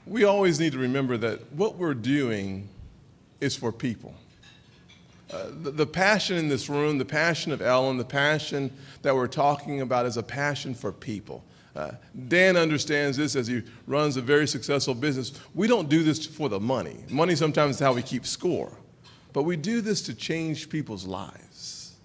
We always need to remember that what we're doing is for people. The passion in this room, the passion of Ellen, the passion that we're talking about is a passion for people. Dan understands this as he runs a very successful business. We don't do this for the money. Money sometimes is how we keep score. But we do this to change people's lives.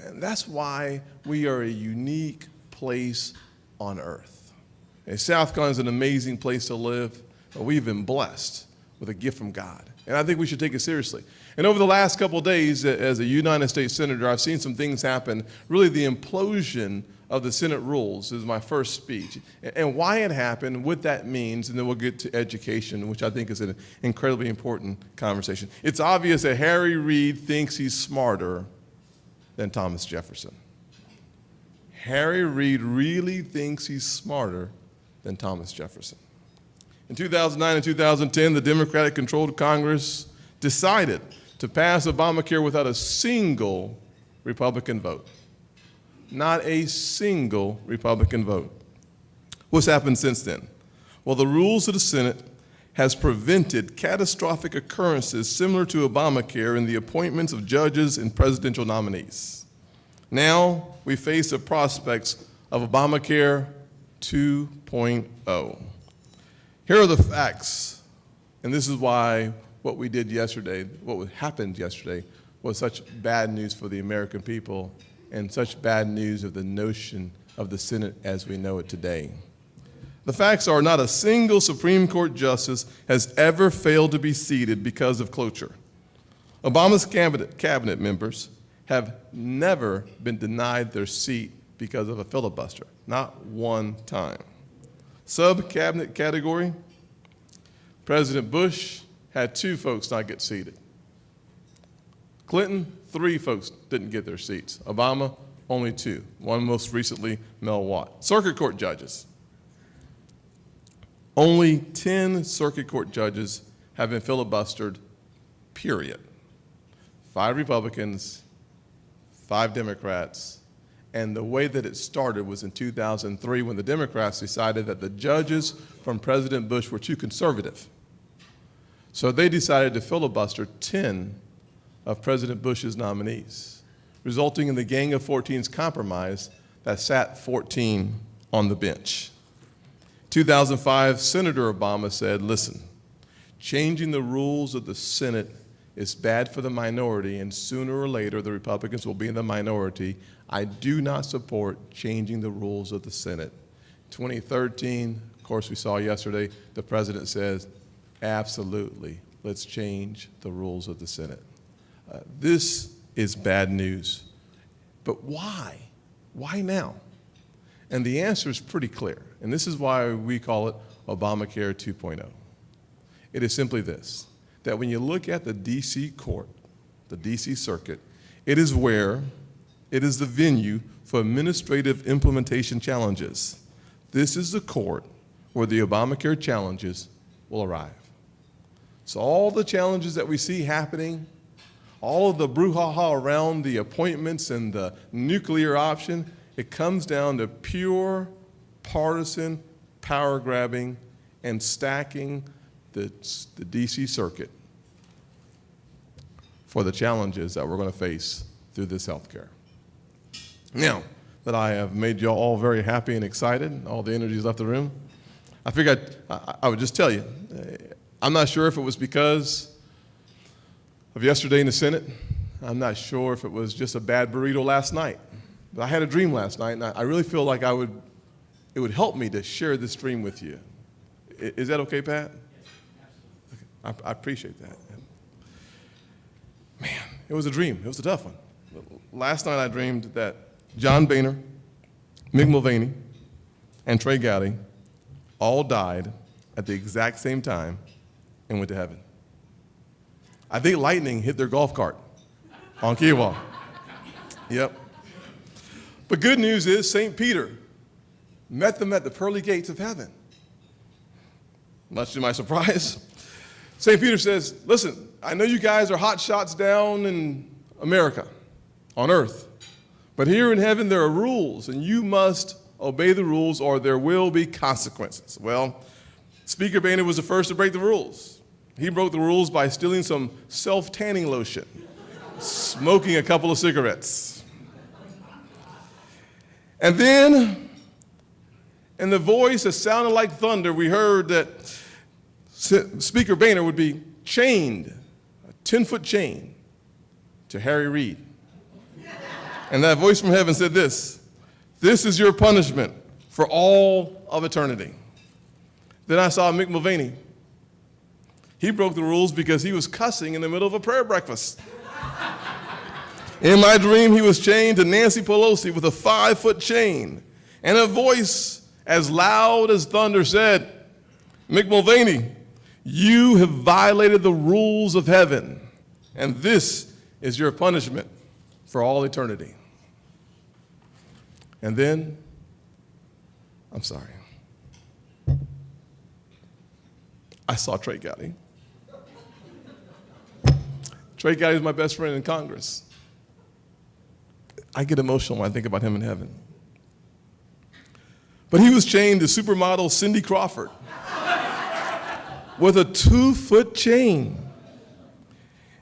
And that's why we are a unique place on earth. And South Carolina is an amazing place to live. But we've been blessed with a gift from God. And I think we should take it seriously. And over the last couple of days, as a United States Senator, I've seen some things happen. Really, the implosion of the Senate rules is my first speech. And why it happened, what that means, and then we'll get to education, which I think is an incredibly important conversation. It's obvious that Harry Reid thinks he's smarter than Thomas Jefferson. Harry Reid really thinks he's smarter than Thomas Jefferson. In 2009 and 2010, the Democratic-controlled Congress decided to pass Obamacare without a single Republican vote. Not a single Republican vote. What's happened since then? Well, the rules of the Senate has prevented catastrophic occurrences similar to Obamacare in the appointments of judges and presidential nominees. Now we face the prospects of Obamacare 2.0. Here are the facts, and this is why what we did yesterday, what happened yesterday, was such bad news for the American people and such bad news of the notion of the Senate as we know it today. The facts are not a single Supreme Court justice has ever failed to be seated because of cloture. Obama's cabinet members have never been denied their seat because of a filibuster, not one time. Sub-cabinet category, President Bush had 2 folks not get seated. Clinton, 3 folks didn't get their seats. Obama, only 2. One most recently, Mel Watt. Circuit court judges. Only 10 circuit court judges have been filibustered, period. 5 Republicans, 5 Democrats, and the way that it started was in 2003 when the Democrats decided that the judges from President Bush were too conservative. So they decided to filibuster 10 of President Bush's nominees, resulting in the Gang of 14's compromise that sat 14 on the bench. 2005, Senator Obama said, listen, changing the rules of the Senate is bad for the minority, and sooner or later the Republicans will be in the minority. I do not support changing the rules of the Senate. 2013, of course, we saw yesterday, the president says, absolutely, let's change the rules of the Senate. This is bad news. But why? Why now? And the answer is pretty clear, and this is why we call it Obamacare 2.0. It is simply this, that when you look at the D.C. court, the D.C. circuit, it is the venue for administrative implementation challenges. This is the court where the Obamacare challenges will arrive. So all the challenges that we see happening, all of the brouhaha around the appointments and the nuclear option, it comes down to pure partisan power grabbing and stacking the D.C. circuit for the challenges that we're going to face through this health care. Now that I have made you all very happy and excited, all the energy's left the room, I figured I would just tell you, I'm not sure if it was because of yesterday in the Senate. I'm not sure if it was just a bad burrito last night. But I had a dream last night, and I really feel like it would help me to share this dream with you. Is that okay, Pat? Okay. I appreciate that. Man, it was a dream. It was a tough one. Last night I dreamed that John Boehner, Mick Mulvaney, and Trey Gowdy all died at the exact same time and went to heaven. I think lightning hit their golf cart on Kiowa. Yep. But good news is St. Peter met them at the pearly gates of heaven. Much to my surprise, St. Peter says, listen, I know you guys are hot shots down in America, on earth, but here in heaven there are rules, and you must obey the rules or there will be consequences. Well, Speaker Boehner was the first to break the rules. He broke the rules by stealing some self-tanning lotion, smoking a couple of cigarettes. And then, in the voice that sounded like thunder, we heard that Speaker Boehner would be chained, a 10-foot chain, to Harry Reid. And that voice from heaven said this is your punishment for all of eternity. Then I saw Mick Mulvaney. He broke the rules because he was cussing in the middle of a prayer breakfast. In my dream, he was chained to Nancy Pelosi with a 5-foot chain, and a voice as loud as thunder said, Mick Mulvaney, you have violated the rules of heaven, and this is your punishment for all eternity. And then, I saw Trey Gowdy. Trey Gowdy is my best friend in Congress. I get emotional when I think about him in heaven. But he was chained to supermodel Cindy Crawford with a 2-foot chain.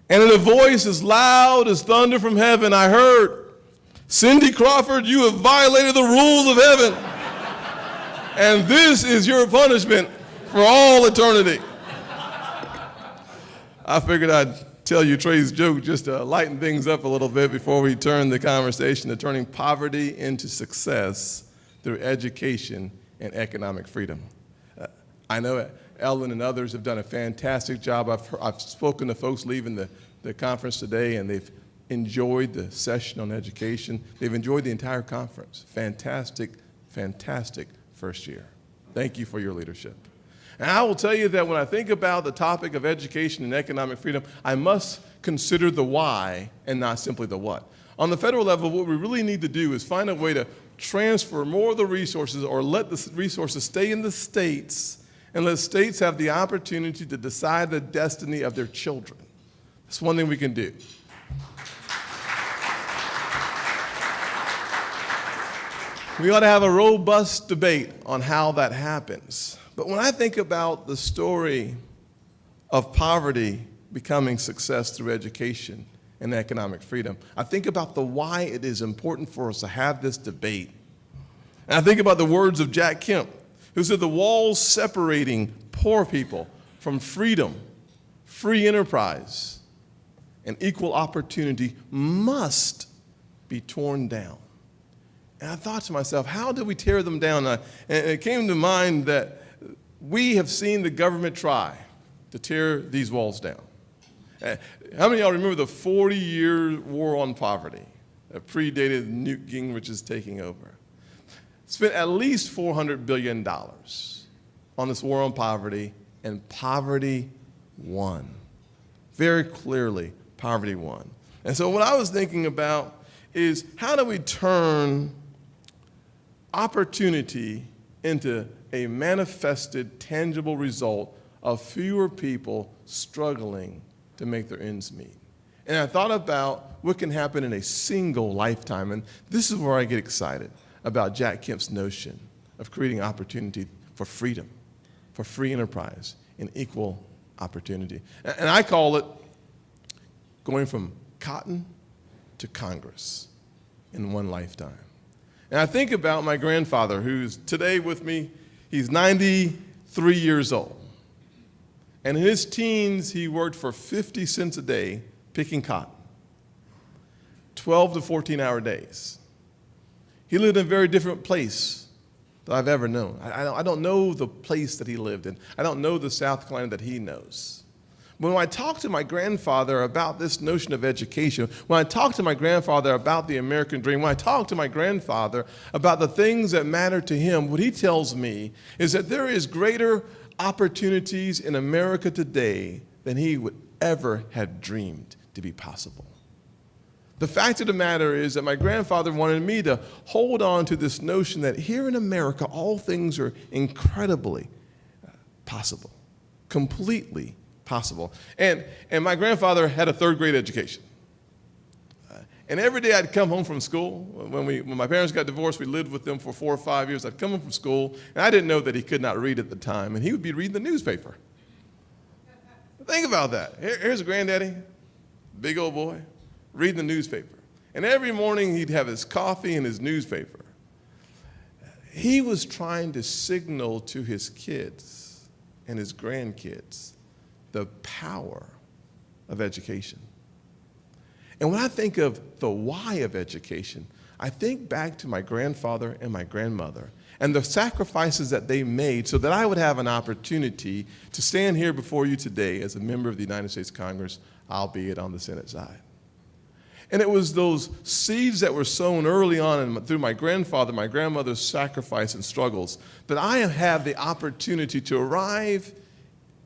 And in a voice as loud as thunder from heaven, I heard, Cindy Crawford, you have violated the rules of heaven. And this is your punishment for all eternity. I figured I'd tell you Trey's joke just to lighten things up a little bit before we turn the conversation to turning poverty into success through education and economic freedom. I know Ellen and others have done a fantastic job. I've spoken to folks leaving the conference today, and they've enjoyed the session on education. They've enjoyed the entire conference. Fantastic, fantastic first year. Thank you for your leadership. And I will tell you that when I think about the topic of education and economic freedom, I must consider the why and not simply the what. On the federal level, what we really need to do is find a way to transfer more of the resources, or let the resources stay in the states and let states have the opportunity to decide the destiny of their children. That's one thing we can do. We ought to have a robust debate on how that happens. But when I think about the story of poverty becoming success through education and economic freedom, I think about the why it is important for us to have this debate. And I think about the words of Jack Kemp, who said the walls separating poor people from freedom, free enterprise, and equal opportunity must be torn down. And I thought to myself, how do we tear them down? And it came to mind that we have seen the government try to tear these walls down. How many of y'all remember the 40-year war on poverty that predated Newt Gingrich's taking over? Spent at least $400 billion on this war on poverty, and poverty won. Very clearly, poverty won. And so what I was thinking about is, how do we turn opportunity into a manifested, tangible result of fewer people struggling to make their ends meet? And I thought about what can happen in a single lifetime, and this is where I get excited about Jack Kemp's notion of creating opportunity for freedom, for free enterprise, and equal opportunity. And I call it going from cotton to Congress in one lifetime. And I think about my grandfather, who's today with me. He's 93 years old. And in his teens, he worked for 50 cents a day picking cotton, 12 to 14-hour days. He lived in a very different place that I've ever known. I don't know the place that he lived in. I don't know the South Carolina that he knows. When I talk to my grandfather about this notion of education, when I talk to my grandfather about the American dream, when I talk to my grandfather about the things that matter to him, what he tells me is that there is greater opportunities in America today than he would ever have dreamed to be possible. The fact of the matter is that my grandfather wanted me to hold on to this notion that here in America, all things are incredibly possible, completely possible. And my grandfather had a third grade education. And every day I'd come home from school. When my parents got divorced, we lived with them for 4 or 5 years. I'd come home from school, and I didn't know that he could not read at the time, and he would be reading the newspaper. Think about that. Here's a granddaddy, big old boy, reading the newspaper. And every morning he'd have his coffee and his newspaper. He was trying to signal to his kids and his grandkids the power of education. And when I think of the why of education, I think back to my grandfather and my grandmother and the sacrifices that they made so that I would have an opportunity to stand here before you today as a member of the United States Congress, albeit on the Senate side. And it was those seeds that were sown early on through my grandfather, my grandmother's sacrifice and struggles that I have the opportunity to arrive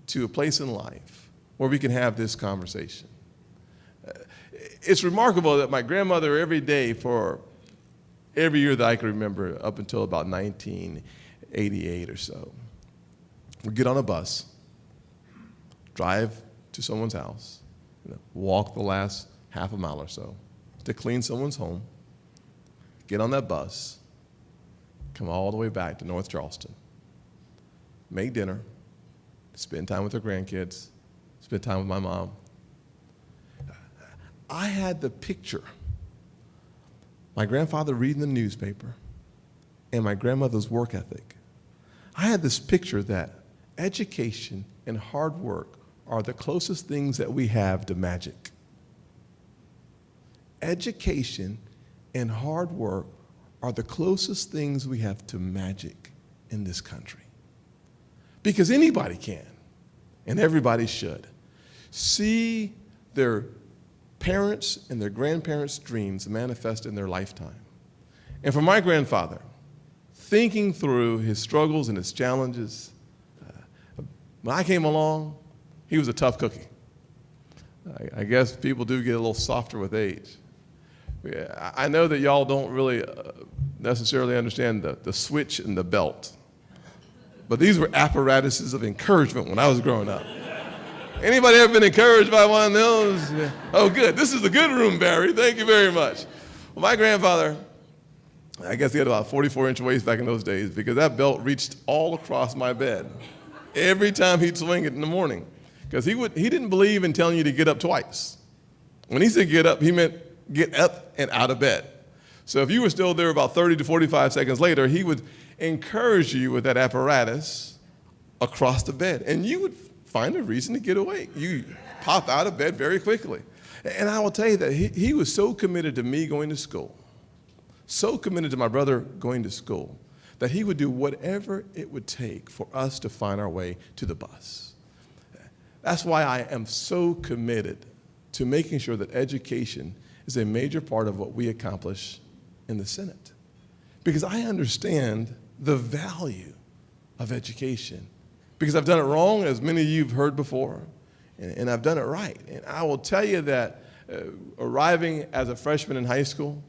to a place in life where we can have this conversation. It's remarkable that my grandmother every day for every year that I can remember up until about 1988 or so would get on a bus, drive to someone's house, walk the last half a mile or so to clean someone's home, get on that bus, come all the way back to North Charleston, make dinner, spend time with her grandkids, spend time with my mom. I had the picture, my grandfather reading the newspaper and my grandmother's work ethic. I had this picture that education and hard work are the closest things that we have to magic. Education and hard work are the closest things we have to magic in this country. Because anybody can, and everybody should, see their parents' and their grandparents' dreams manifest in their lifetime. And for my grandfather, thinking through his struggles and his challenges, when I came along, he was a tough cookie. I guess people do get a little softer with age. I know that y'all don't really necessarily understand the switch and the belt, but these were apparatuses of encouragement when I was growing up. Anybody ever been encouraged by one of those? Yeah. Oh, good. This is the good room, Barry. Thank you very much. Well, my grandfather, I guess he had about 44-inch waist back in those days because that belt reached all across my bed every time he'd swing it in the morning because he didn't believe in telling you to get up twice. When he said get up, he meant get up and out of bed. So if you were still there about 30 to 45 seconds later, he would encourage you with that apparatus across the bed, and you would find a reason to get awake. You pop out of bed very quickly. And I will tell you that he was so committed to me going to school, so committed to my brother going to school, that he would do whatever it would take for us to find our way to the bus. That's why I am so committed to making sure that education is a major part of what we accomplish in the Senate. Because I understand the value of education. Because I've done it wrong, as many of you have heard before, and I've done it right. And I will tell you that arriving as a freshman in high school,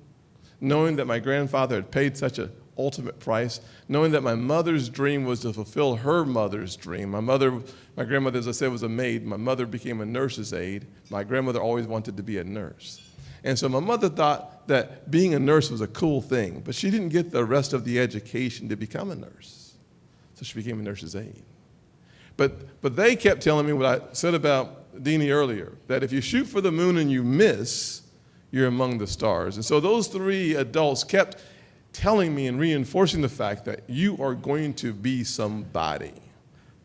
knowing that my grandfather had paid such an ultimate price, knowing that my mother's dream was to fulfill her mother's dream. My grandmother, as I said, was a maid. My mother became a nurse's aide. My grandmother always wanted to be a nurse. And so my mother thought that being a nurse was a cool thing, but she didn't get the rest of the education to become a nurse. So she became a nurse's aide. But they kept telling me what I said about Deanie earlier, that if you shoot for the moon and you miss, you're among the stars. And so those three adults kept telling me and reinforcing the fact that you are going to be somebody.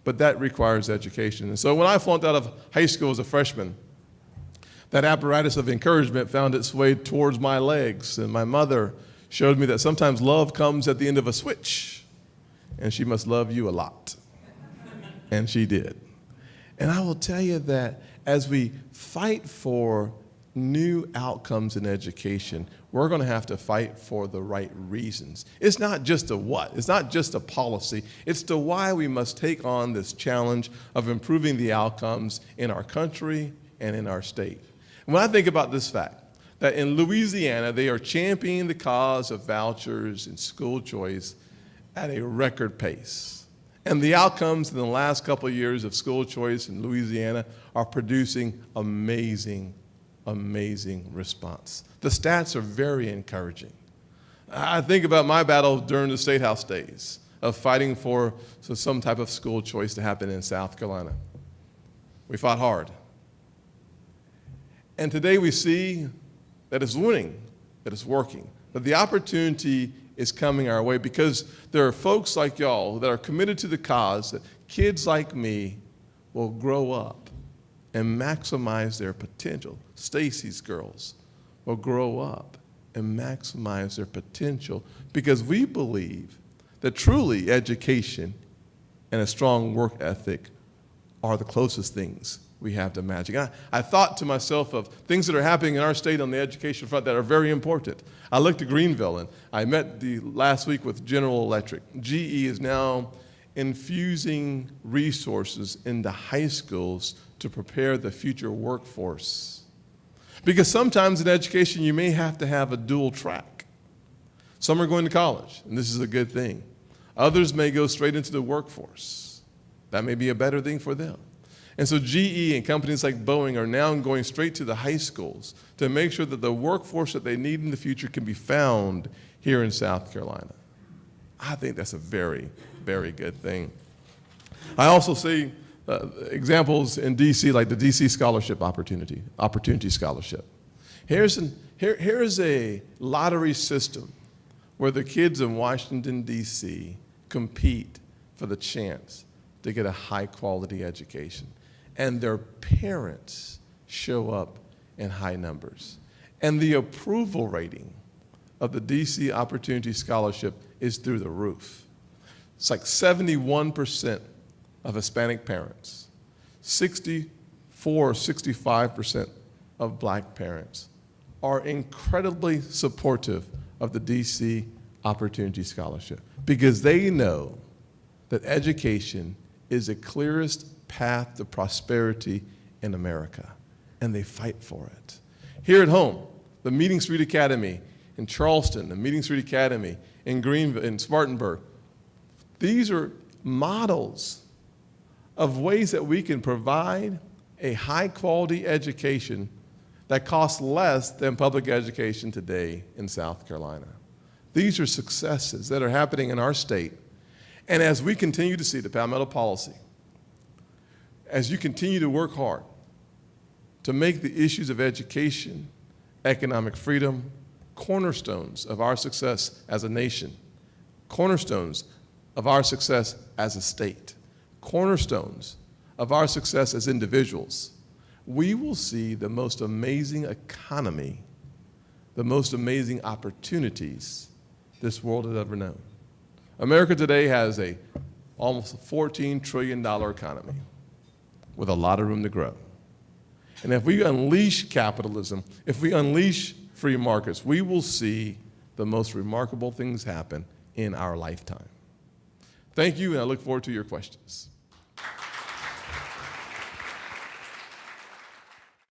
But that requires education. And so when I flunked out of high school as a freshman, that apparatus of encouragement found its way towards my legs. And my mother showed me that sometimes love comes at the end of a switch, and she must love you a lot. And she did. And I will tell you that as we fight for new outcomes in education, we're going to have to fight for the right reasons. It's not just a what. It's not just a policy. It's the why we must take on this challenge of improving the outcomes in our country and in our state. And when I think about this fact, that in Louisiana, they are championing the cause of vouchers and school choice at a record pace. And the outcomes in the last couple of years of school choice in Louisiana are producing amazing amazing response. The stats are very encouraging. I think about my battle during the State House days of fighting for some type of school choice to happen in South Carolina. We fought hard. And today we see that it's winning, that it's working, that the opportunity is coming our way because there are folks like y'all that are committed to the cause that kids like me will grow up and maximize their potential. Stacy's girls will grow up and maximize their potential because we believe that truly education and a strong work ethic are the closest things we have to magic. I thought to myself of things that are happening in our state on the education front that are very important. I looked at Greenville, and I met last week with General Electric. GE is now infusing resources into high schools to prepare the future workforce. Because sometimes in education, you may have to have a dual track. Some are going to college, and this is a good thing. Others may go straight into the workforce. That may be a better thing for them. And so GE and companies like Boeing are now going straight to the high schools to make sure that the workforce that they need in the future can be found here in South Carolina. I think that's a very, very good thing. I also see examples in DC, like the DC Scholarship Opportunity Scholarship. Here's a lottery system where the kids in Washington, DC compete for the chance to get a high-quality education. And their parents show up in high numbers. And the approval rating of the DC Opportunity Scholarship is through the roof. It's like 71% of Hispanic parents, 64 or 65% of black parents are incredibly supportive of the DC Opportunity Scholarship because they know that education is the clearest path to prosperity in America, and they fight for it. Here at home, the Meeting Street Academy in Charleston, the Meeting Street Academy in Greenville, in Spartanburg, these are models of ways that we can provide a high-quality education that costs less than public education today in South Carolina. These are successes that are happening in our state. And as we continue to see the Palmetto policy, as you continue to work hard to make the issues of education, economic freedom, cornerstones of our success as a nation, cornerstones of our success as a state, cornerstones of our success as individuals, we will see the most amazing economy, the most amazing opportunities this world has ever known. America today has a almost $14 trillion economy with a lot of room to grow. And if we unleash capitalism, if we unleash free markets, we will see the most remarkable things happen in our lifetime. Thank you, and I look forward to your questions.